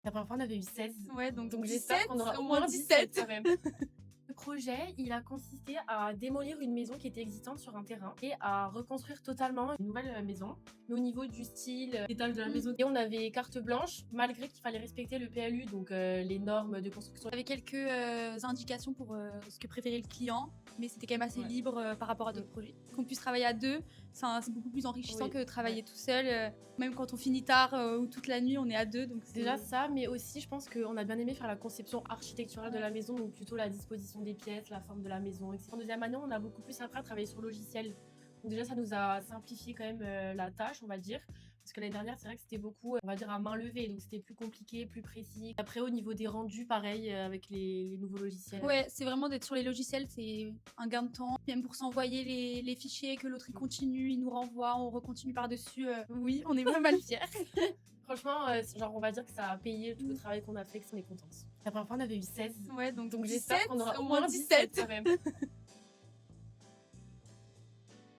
La première fois, on avait eu 16. Ouais, donc J'espère 17, qu'on aura au moins 17. quand même. Le projet, il a consisté à démolir une maison qui était existante sur un terrain et à reconstruire totalement une nouvelle maison. Mais au niveau du style, l'étage de la maison, et on avait carte blanche, malgré qu'il fallait respecter le PLU, donc les normes de construction. On avait quelques indications pour ce que préférait le client, mais c'était quand même assez libre par rapport à d'autres projets. Qu'on puisse travailler à deux, c'est beaucoup plus enrichissant que travailler tout seul. Même quand on finit tard ou toute la nuit, on est à deux. Donc déjà ça, mais aussi je pense qu'on a bien aimé faire la conception architecturale de la maison, donc plutôt la disposition des pièces, la forme de la maison, etc. En deuxième année, on a beaucoup plus appris à travailler sur le logiciel. Donc déjà, ça nous a simplifié quand même la tâche, on va dire. Parce que l'année dernière, c'est vrai que c'était beaucoup, on va dire, à main levée. Donc c'était plus compliqué, plus précis. Après, au niveau des rendus, pareil, avec les nouveaux logiciels. Ouais, c'est vraiment d'être sur les logiciels, c'est un gain de temps. Même pour s'envoyer les fichiers, que l'autre il continue, il nous renvoie, on recontinue par-dessus. Oui, on est pas mal fiers. Franchement, genre, on va dire que ça a payé tout le travail qu'on a fait, que on est contente. La première fois, on avait eu 16. Ouais, donc j'espère qu'on aura au moins 17 quand même.